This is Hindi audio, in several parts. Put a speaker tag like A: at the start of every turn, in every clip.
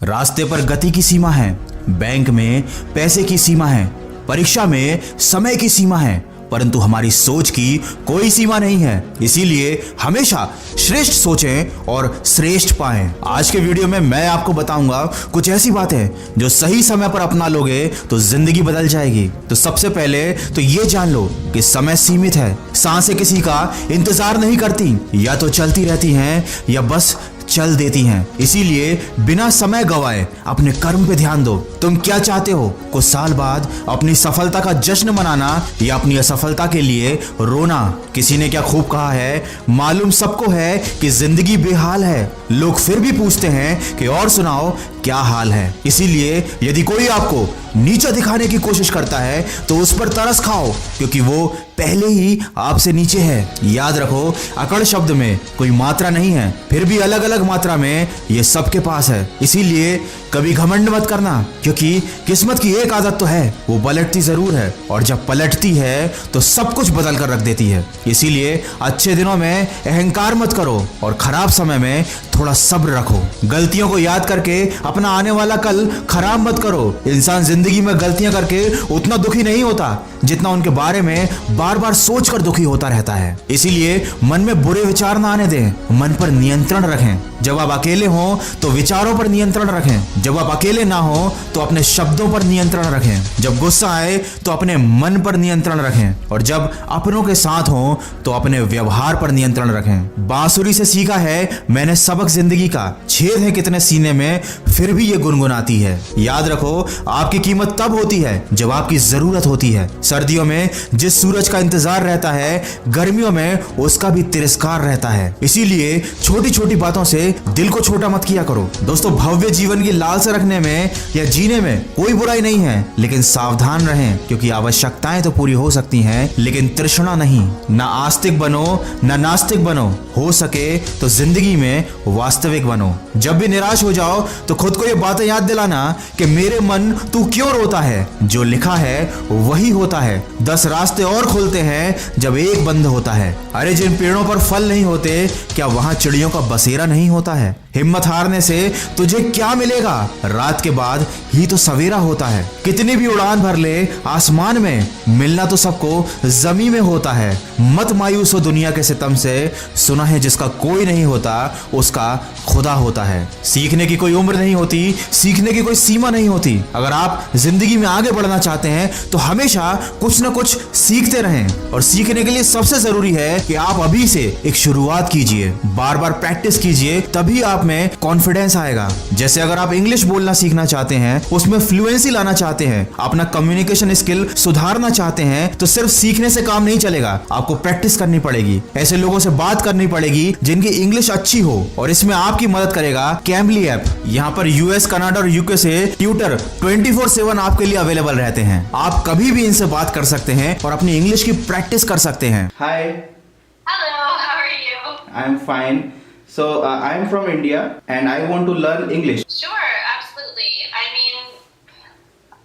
A: रास्ते पर गति की सीमा है, बैंक में पैसे की सीमा है, परीक्षा में समय की सीमा है, परंतु हमारी सोच की कोई सीमा नहीं है। इसीलिए हमेशा श्रेष्ठ सोचें और श्रेष्ठ पाएं। आज के वीडियो में मैं आपको बताऊंगा कुछ ऐसी बातें जो सही समय पर अपना लोगे तो जिंदगी बदल जाएगी। तो सबसे पहले तो ये जान लो कि समय सीमित है। सांसें किसी का इंतजार नहीं करती, या तो चलती रहती हैं या बस चल देती हैं। इसीलिए बिना समय गवाए अपने कर्म पे ध्यान दो। तुम क्या चाहते हो? कुछ साल बाद अपनी सफलता का जश्न मनाना या अपनी असफलता के लिए रोना? किसी ने क्या खूब कहा है, मालूम सबको है कि जिंदगी बेहाल है, लोग फिर भी पूछते हैं कि और सुनाओ क्या हाल है। इसीलिए यदि कोई आपको नीचा दिखाने की कोशिश करता है तो उस पर तरस खाओ, क्योंकि वो पहले ही आपसे नीचे है। याद रखो, अकड़ शब्द में कोई मात्रा नहीं है, फिर भी अलग अलग मात्रा में ये सबके पास है। इसीलिए कभी घमंड मत करना, क्योंकि किस्मत की एक आदत तो है, वो पलटती जरूर है, और जब पलटती है तो सब कुछ बदल कर रख देती है। इसीलिए अच्छे दिनों में अहंकार मत करो और खराब समय में थोड़ा सब्र रखो। गलतियों को याद करके अपना आने वाला कल खराब मत करो। इंसान जिंदगी में गलतियां करके उतना दुखी नहीं होता जितना उनके बारे में बार बार सोचकर दुखी होता रहता है। इसीलिए मन में बुरे विचार ना आने दें, मन पर नियंत्रण रखें। जब आप अकेले हों तो विचारों पर नियंत्रण रखें, जब आप अकेले ना हो तो अपने शब्दों पर नियंत्रण रखें, जब गुस्सा आए तो अपने मन पर नियंत्रण रखें, और जब अपनों के साथ हो तो अपने व्यवहार पर नियंत्रण रखें। बांसुरी से सीखा है मैंने सबक जिंदगी का, छेद है कितने सीने में फिर भी ये गुनगुनाती है। याद रखो, आपकी कीमत तब होती है जब आपकी जरूरत होती है। सर्दियों में जिस सूरज का इंतजार रहता है, गर्मियों में उसका भी तिरस्कार रहता है। इसीलिए छोटी छोटी बातों से दिल को छोटा मत किया करो। दोस्तों, भव्य जीवन की लालसा रखने में या जीने में कोई बुराई नहीं है, लेकिन सावधान रहें, क्योंकि आवश्यकताएं तो पूरी हो सकती हैं लेकिन तृष्णा नहीं। ना आस्तिक बनो ना नास्तिक बनो, हो सके तो जिंदगी में वास्तविक बनो। जब भी निराश हो जाओ तो खुद को ये बातें याद दिलाना कि मेरे मन तू क्यों रोता है, जो लिखा है वही होता है। 10 रास्ते और खुलते हैं जब एक बंद होता है। अरे जिन पेड़ों पर फल नहीं होते, क्या वहां चिड़ियों का बसेरा नहीं होता है? हिम्मत हारने से तुझे क्या मिलेगा, रात के बाद ही तो सवेरा होता है। कितनी भी उड़ान भर ले आसमान में, मिलना तो सबको जमीन में होता है। मत मायूस हो दुनिया के सितम से, सुना है जिसका कोई नहीं होता उसका खुदा होता है। सीखने की कोई उम्र नहीं होती, सीखने की कोई सीमा नहीं होती। अगर आप जिंदगी में आगे बढ़ना चाहते हैं तो हमेशा कुछ न कुछ सीखते रहें, और सीखने के लिए सबसे जरूरी है कि आप अभी से एक शुरुआत कीजिए, बार बार प्रैक्टिस कीजिए, तभी आप में कॉन्फिडेंस आएगा। जैसे अगर आप इंग्लिश बोलना सीखना चाहते हैं, उसमें फ्लुएंसी लाना चाहते हैं, अपना कम्युनिकेशन स्किल सुधारना चाहते हैं, तो सिर्फ सीखने से काम नहीं चलेगा, आपको प्रैक्टिस करनी पड़ेगी। ऐसे लोगों से बात करनी पड़ेगी जिनकी इंग्लिश अच्छी हो, और इसमें आपकी मदद करेगा कैम्बली ऐप। यहाँ पर यूएस, कनाडा और यूके से ट्यूटर 24/7 आपके लिए अवेलेबल रहते हैं। आप कभी भी इनसे बात कर सकते हैं और अपनी इंग्लिश की प्रैक्टिस कर सकते हैं।
B: Hi,
C: Hello, how are you?
B: I'm fine. So I'm from India and I want to learn English.
C: Sure, absolutely. I mean,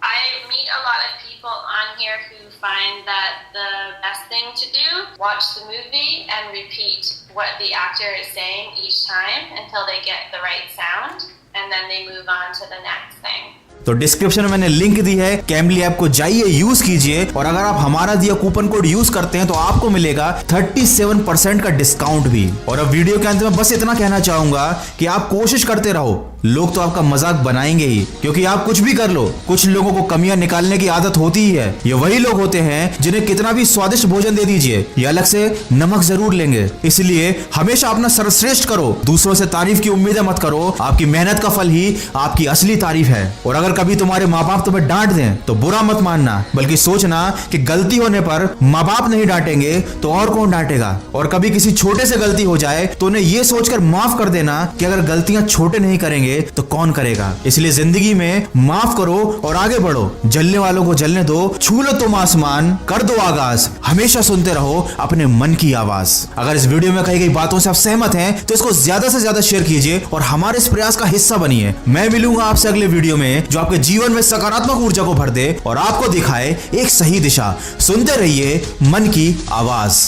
C: I meet a lot of people on here who find that the best thing to do, watch the movie and repeat what the actor is saying each time until they get the right sound, and then they move on to the next thing.
A: तो डिस्क्रिप्शन में मैंने लिंक दी है, कैम्बली ऐप को जाइए, यूज कीजिए, और अगर आप हमारा दिया कूपन कोड यूज करते हैं तो आपको मिलेगा 37% का डिस्काउंट भी। और अब वीडियो के अंत में बस इतना कहना चाहूंगा कि आप कोशिश करते रहो, लोग तो आपका मजाक बनाएंगे ही, क्योंकि आप कुछ भी कर लो, कुछ लोगों को कमियां निकालने की आदत होती ही है। ये वही लोग होते हैं जिन्हें कितना भी स्वादिष्ट भोजन दे दीजिए, ये अलग से नमक जरूर लेंगे। इसलिए हमेशा अपना सर्वश्रेष्ठ करो, दूसरों से तारीफ की उम्मीदें मत करो। आपकी मेहनत का फल ही आपकी असली तारीफ है। और अगर कभी तुम्हारे माँ बाप तुम्हें डांट दें तो बुरा मत मानना, बल्कि सोचना कि गलती होने पर माँ बाप नहीं डांटेंगे तो और कौन डांटेगा। और कभी किसी छोटे से गलती हो जाए तो उन्हें ये सोचकर माफ कर देना कि अगर गलतियां छोटे नहीं करेंगे तो कौन करेगा। इसलिए जिंदगी में माफ करो और आगे बढ़ो। जलने वालों को जलने दो, छू लो तुम आसमान, कर दो आगाज, हमेशा सुनते रहो अपने मन की आवाज। अगर इस वीडियो में कही गई बातों से आप सहमत हैं तो इसको ज्यादा से ज्यादा शेयर कीजिए और हमारे इस प्रयास का हिस्सा बनिए। मैं मिलूंगा आपसे अगले वीडियो में जो आपके जीवन में सकारात्मक ऊर्जा को भर दे और आपको दिखाए एक सही दिशा। सुनते रहिए मन की आवाज।